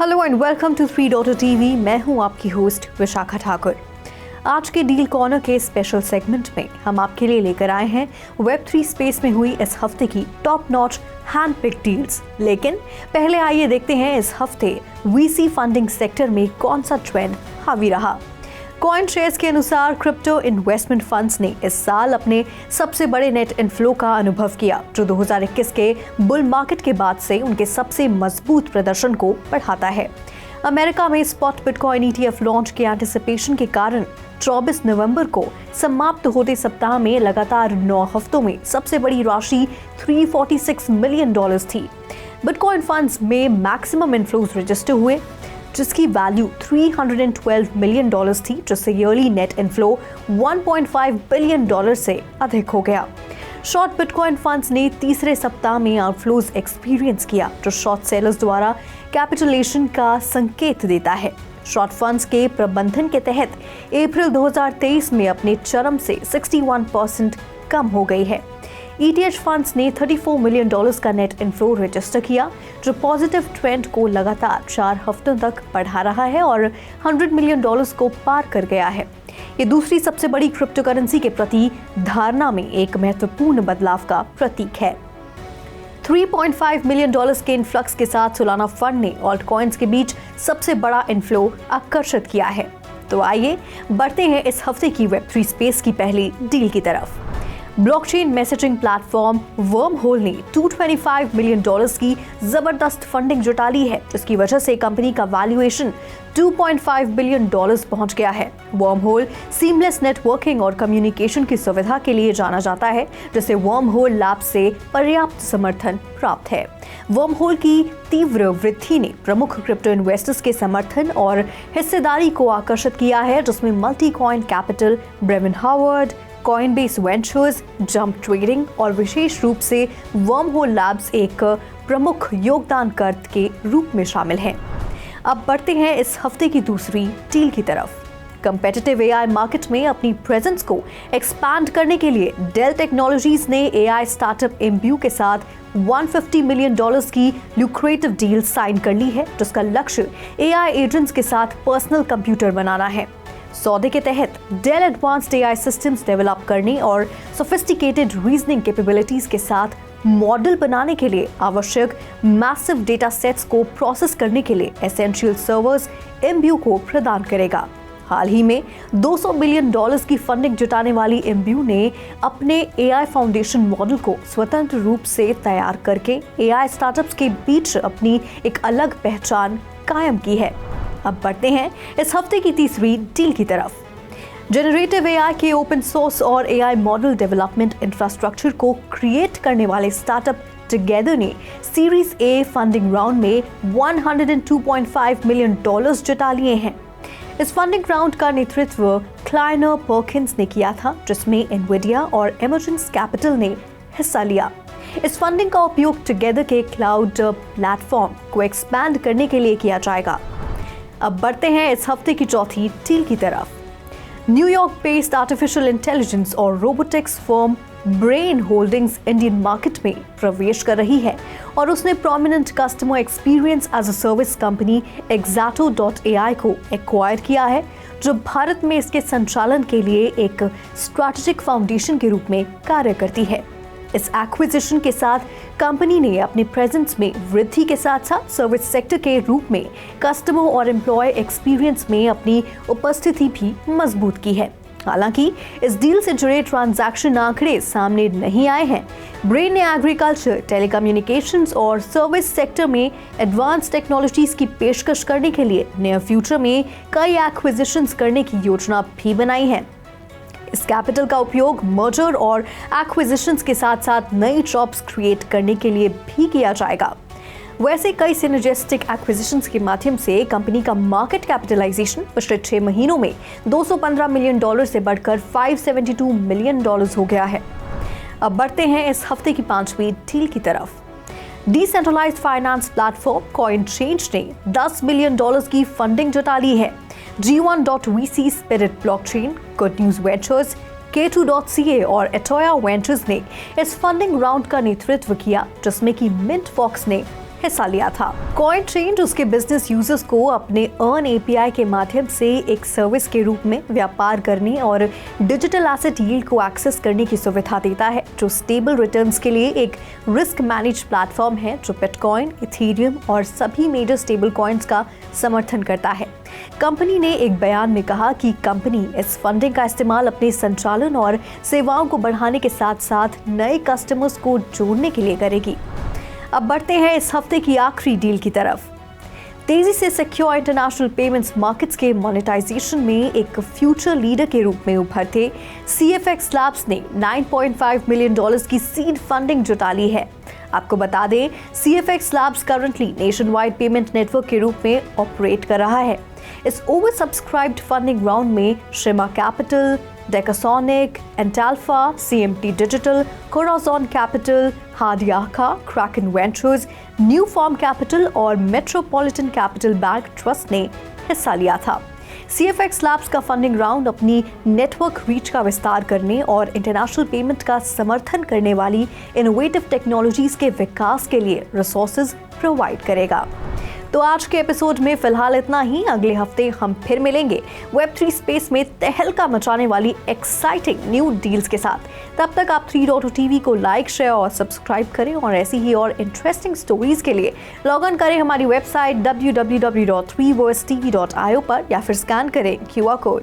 Hello and welcome to 3 TV. मैं हूं आपकी होस्ट विशाखा ठाकुर। आज के डील कॉर्नर के स्पेशल सेगमेंट में हम आपके लिए लेकर आए हैं वेब3 स्पेस में हुई इस हफ्ते की top notch hand pick deals. लेकिन पहले आइए देखते हैं इस हफ्ते वीसी फंडिंग सेक्टर में कौन सा ट्रेंड हावी रहा। कॉइन शेयर्स के अनुसार क्रिप्टो इन्वेस्टमेंट फंड्स ने इस साल अपने सबसे बड़े नेट इनफ्लो का अनुभव किया, जो 2021 के बुल मार्केट के बाद से उनके सबसे मजबूत प्रदर्शन को बढ़ाता है। अमेरिका में स्पॉट बिटकॉइन ईटीएफ लॉन्च के एंटिसिपेशन के कारण 24 नवंबर को समाप्त होते सप्ताह में लगातार 9 हफ्तों में सबसे बड़ी राशि $346 मिलियन थी। बिटकॉइन फंड्स में मैक्सिमम इनफ्लोज रजिस्टर हुए, जिसकी वैल्यू $312 मिलियन थी, जिससे ईयरली नेट इनफ्लो $1.5 बिलियन से अधिक हो गया। शॉर्ट बिटकॉइन फंड्स ने तीसरे सप्ताह में आउटफ्लोज एक्सपीरियंस किया, जो शॉर्ट सेलर्स द्वारा कैपिटुलेशन का संकेत देता है। शॉर्ट फंड्स के प्रबंधन के तहत अप्रैल 2023 में अपने चरम से 61% कम हो गई है। ईटीएच फंड्स ने $34 मिलियन का नेट इनफ्लो रजिस्टर किया, जो पॉजिटिव ट्रेंड को लगातार 4 हफ्तों तक बढ़ा रहा है और $100 मिलियन को पार कर गया है। ये दूसरी सबसे बड़ी क्रिप्टो करेंसी के प्रति धारणा में एक महत्वपूर्ण बदलाव का प्रतीक है। $3.5 मिलियन के इन्फ्लक्स के साथ सोलाना फंड ने ऑल्ट कॉइन्स के बीच सबसे बड़ा इनफ्लो आकर्षित किया है। तो आइए बढ़ते हैं इस हफ्ते की वेब3 स्पेस की पहली डील की तरफ। ब्लॉकचेन मैसेजिंग प्लेटफॉर्म वर्महोल ने $225 मिलियन की जबरदस्त फंडिंग जुटा ली है, जिसकी वजह से कंपनी का वैल्यूएशन $2.5 बिलियन पहुंच गया है। वर्महोल सीमलेस नेटवर्किंग और कम्युनिकेशन की सुविधा के लिए जाना जाता है, जिसे वर्महोल लैब से पर्याप्त समर्थन प्राप्त है। वर्महोल की तीव्र वृद्धि ने प्रमुख क्रिप्टो इन्वेस्टर्स के समर्थन और हिस्सेदारी को आकर्षित किया है, जिसमें Multicoin Capital, Brevan Howard, Coinbase Ventures, Jump Trading और विशेष रूप से वर्महोल लैब्स एक प्रमुख योगदानकर्ता के रूप में शामिल हैं। अब बढ़ते हैं इस हफ्ते की दूसरी डील की तरफ। कंपेटिटिव एआई मार्केट में अपनी प्रेजेंस को एक्सपैंड करने के लिए डेल टेक्नोलॉजीज ने एआई स्टार्टअप इम्ब्यू के साथ $150 मिलियन की ल्यूक्रेटिव डील साइन कर ली है, जिसका लक्ष्य एआई एजेंट्स के साथ पर्सनल कंप्यूटर बनाना है। सौदे के तहत Dell advanced AI systems develop करने और सोफिस्टिकेटेड रीजनिंग कैपेबिलिटीज के साथ मॉडल बनाने के लिए आवश्यक मैसिव डेटा सेट्स को प्रोसेस करने के लिए एसेंशियल सर्वर्स इम्ब्यू को प्रदान करेगा। हाल ही में $200 मिलियन की फंडिंग जुटाने वाली इम्ब्यू ने अपने एआई फाउंडेशन मॉडल को स्वतंत्र रूप से तैयार करके एआई स्टार्टअप्स के बीच अपनी एक अलग पहचान कायम की है। अब बढ़ते हैं इस हफ्ते की तीसरी डील की तरफ। जनरेटिव एआई के ओपन सोर्स और एआई मॉडल डेवलपमेंट इंफ्रास्ट्रक्चर को क्रिएट करने वाले स्टार्टअप टुगेदर ने सीरीज ए फंडिंग राउंड में $102.5 मिलियन जुटा लिए हैं। इस फंडिंग राउंड का नेतृत्व क्लाइनर पर्किंस ने किया था, जिसमें एनविडिया और इमर्जेंस कैपिटल ने हिस्सा लिया। इस फंडिंग का उपयोग टुगेदर के क्लाउड प्लेटफॉर्म को एक्सपैंड करने के लिए किया जाएगा। अब बढ़ते हैं इस हफ्ते की चौथी डील की तरफ। न्यूयॉर्क बेस्ड आर्टिफिशियल इंटेलिजेंस और robotics firm Brain Holdings Indian market में प्रवेश कर रही है और उसने prominent customer experience as a service company Exato.ai को एक्वायर किया है, जो भारत में इसके संचालन के लिए एक स्ट्रैटेजिक फाउंडेशन के रूप में कार्य करती है। इस एक्विजिशन के साथ कंपनी ने अपने प्रेजेंस में वृद्धि के साथ साथ सर्विस सेक्टर के रूप में कस्टमर और एम्प्लॉय एक्सपीरियंस में अपनी उपस्थिति भी मजबूत की है। हालांकि इस डील से जुड़े ट्रांजैक्शन आंकड़े सामने नहीं आए हैं। ब्रेन ने एग्रीकल्चर, टेलीकम्युनिकेशंस और सर्विस सेक्टर में एडवांस टेक्नोलॉजीज की पेशकश करने के लिए नियर फ्यूचर में कई एक्विजिशंस करने की योजना भी बनाई है। इस कैपिटल का उपयोग मर्जर और एक्विजिशंस के साथ साथ नई जॉब्स क्रिएट करने के लिए भी किया जाएगा। वैसे कई सिनर्जिस्टिक एक्विजिशंस के माध्यम से कंपनी का मार्केट कैपिटलाइजेशन पिछले 6 महीनों में $215 मिलियन से बढ़कर $572 मिलियन हो गया है। अब बढ़ते हैं इस हफ्ते की पांचवी डील की तरफ। डिसेंट्रलाइज्ड फाइनेंस प्लेटफॉर्म कॉइनचेंज ने $10 मिलियन की फंडिंग जुटा ली है। G1.VC spirit blockchain, good news ventures, K2.ca और एटोया वेंचर्स ने इस फंडिंग राउंड का नेतृत्व किया, जिसमें कि मिंट फॉक्स ने हिस्सा लिया था। कॉइन ट्रेंड उसके बिजनेस यूजर्स को अपने अर्न एपीआई के माध्यम से एक सर्विस के रूप में व्यापार करने और डिजिटल एसेट यील्ड को एक्सेस करने की सुविधा देता है, जो स्टेबल रिटर्न्स के लिए एक रिस्क मैनेज प्लेटफॉर्म है जो बिटकॉइन, इथेरियम और सभी मेजर स्टेबल कॉइन्स का समर्थन करता है। कंपनी ने एक बयान में कहा कि कंपनी इस फंडिंग का इस्तेमाल अपने संचालन और सेवाओं को बढ़ाने के साथ साथ नए कस्टमर्स को जोड़ने के लिए करेगी। अब बढ़ते हैं इस हफ्ते की आखिरी डील की तरफ। तेजी से सिक्योर इंटरनेशनल पेमेंट्स मार्केट्स के मोनेटाइजेशन में एक फ्यूचर लीडर के रूप में उभरते CFX Labs ने $9.5 मिलियन की सीड फंडिंग जुटा ली है। आपको बता दें, CFX Labs currently nation wide payment network के रूप में ऑपरेट कर रहा है। इस ओवर सब्सक्राइब्ड फंडिंग राउंड में Shima Capital, Decasonic, Antalpha, CMT Digital, Corazon Capital, हादियाका, Kraken Ventures, New Form Capital और मेट्रोपॉलिटन कैपिटल बैंक ट्रस्ट ने हिस्सा लिया था। CFX Labs का फंडिंग राउंड अपनी नेटवर्क रीच का विस्तार करने और इंटरनेशनल पेमेंट का समर्थन करने वाली इनोवेटिव टेक्नोलॉजीज के विकास के लिए रिसोर्सेज प्रोवाइड करेगा। तो आज के एपिसोड में फिलहाल इतना ही। अगले हफ्ते हम फिर मिलेंगे Web3 स्पेस में तहलका मचाने वाली एक्साइटिंग न्यू डील्स के साथ। तब तक आप 3.2 TV को लाइक, शेयर और सब्सक्राइब करें और ऐसी ही और इंटरेस्टिंग स्टोरीज के लिए लॉग ऑन करें हमारी वेबसाइट www.3versetv.io पर या फिर स्कैन करें QR कोड।